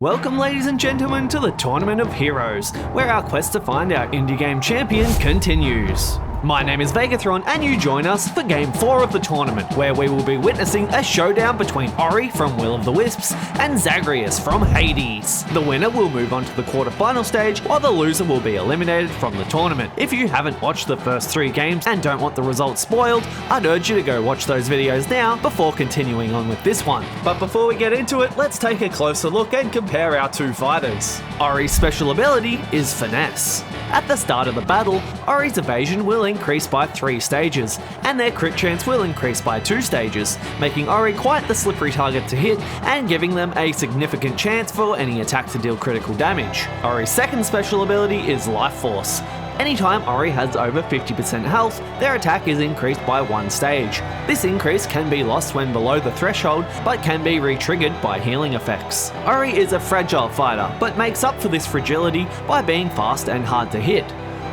Welcome ladies and gentlemen to the Tournament of Heroes, where our quest to find our indie game champion continues. My name is Vegathron and you join us for Game 4 of the tournament, where we will be witnessing a showdown between Ori from Will of the Wisps and Zagreus from Hades. The winner will move on to the quarterfinal stage, while the loser will be eliminated from the tournament. If you haven't watched the first 3 games and don't want the results spoiled, I'd urge you to go watch those videos now before continuing on with this one. But before we get into it, let's take a closer look and compare our 2 fighters. Ori's special ability is Finesse. At the start of the battle, Ori's evasion will increase by 3 stages, and their crit chance will increase by 2 stages, making Ori quite the slippery target to hit and giving them a significant chance for any attack to deal critical damage. Ori's second special ability is Life Force. Anytime Ori has over 50% health, their attack is increased by 1 stage. This increase can be lost when below the threshold, but can be re-triggered by healing effects. Ori is a fragile fighter, but makes up for this fragility by being fast and hard to hit.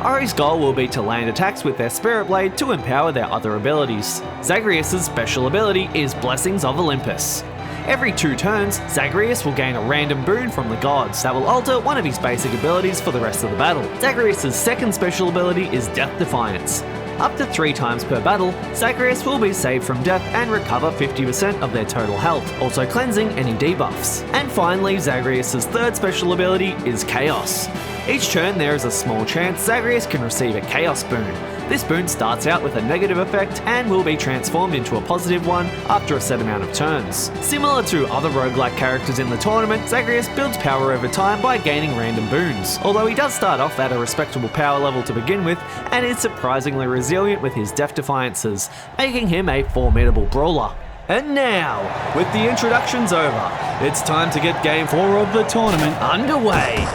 Ori's goal will be to land attacks with their Spirit Blade to empower their other abilities. Zagreus' special ability is Blessings of Olympus. Every 2 turns, Zagreus will gain a random boon from the gods that will alter one of his basic abilities for the rest of the battle. Zagreus' second special ability is Death Defiance. Up to 3 times per battle, Zagreus will be saved from death and recover 50% of their total health, also cleansing any debuffs. And finally, Zagreus' third special ability is Chaos. Each turn there is a small chance Zagreus can receive a Chaos boon. This boon starts out with a negative effect and will be transformed into a positive one after a set amount of turns. Similar to other roguelike characters in the tournament, Zagreus builds power over time by gaining random boons, although he does start off at a respectable power level to begin with and is surprisingly resilient with his Death Defiances, making him a formidable brawler. And now, with the introductions over, it's time to get Game 4 of the tournament underway.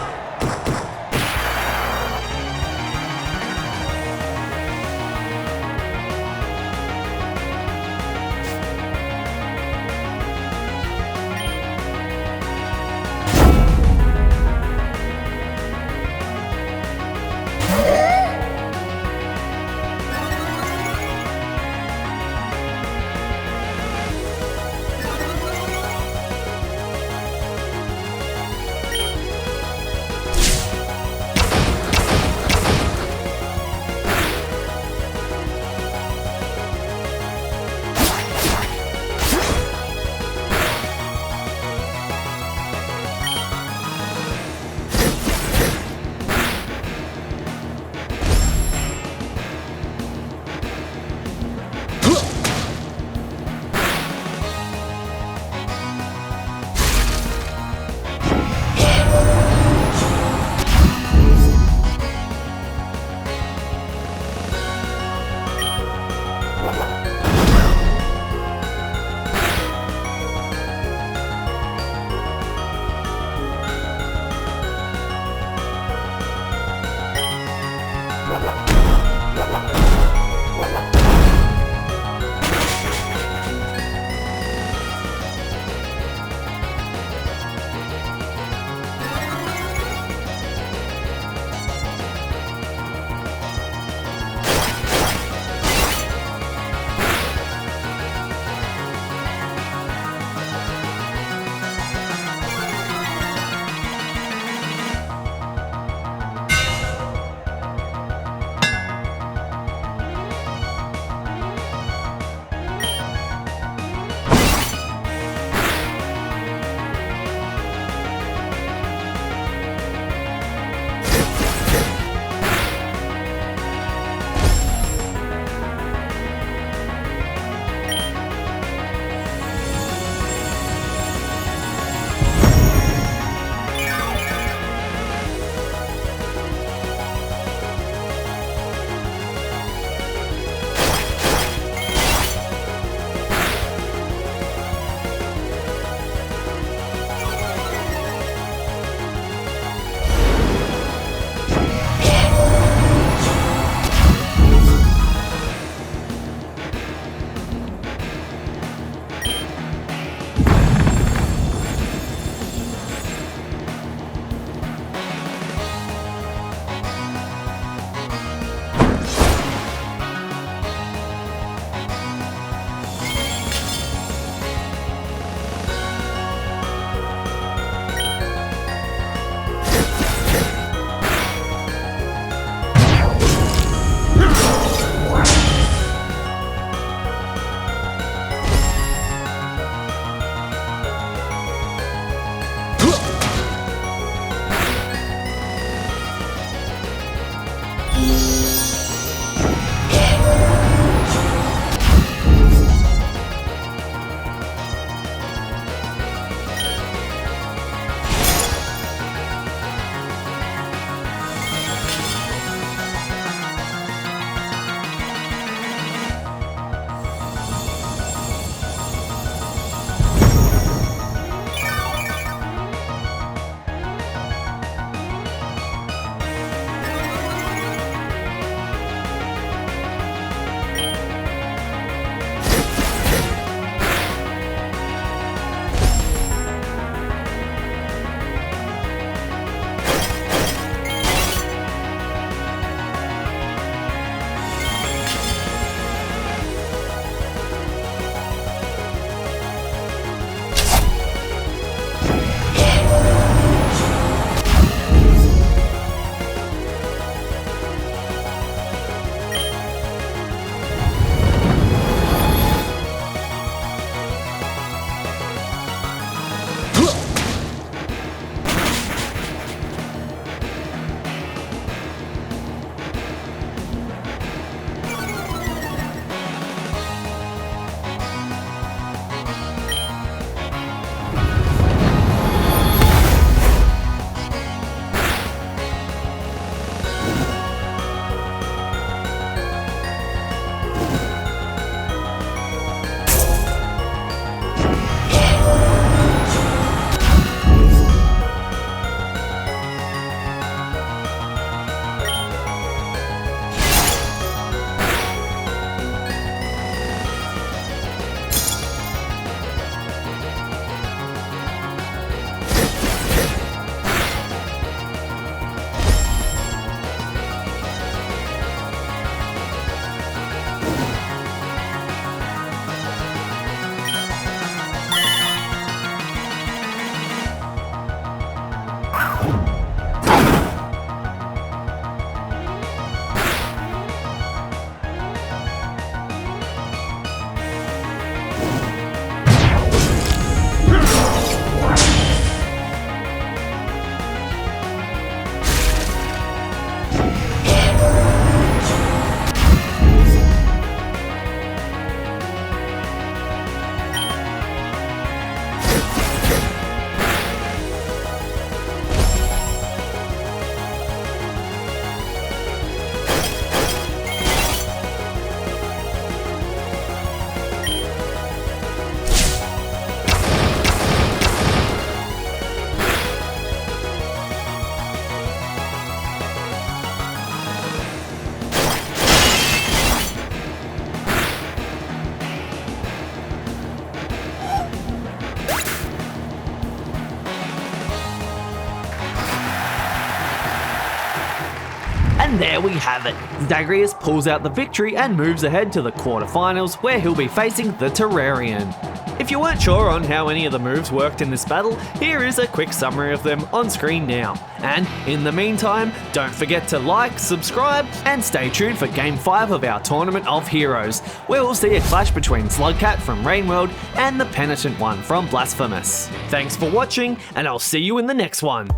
And there we have it. Zagreus pulls out the victory and moves ahead to the quarterfinals, where he'll be facing the Terrarian. If you weren't sure on how any of the moves worked in this battle, here is a quick summary of them on screen now. And in the meantime, don't forget to like, subscribe, and stay tuned for Game 5 of our Tournament of Heroes, where we'll see a clash between Slugcat from Rainworld and the Penitent one from Blasphemous. Thanks for watching, and I'll see you in the next one.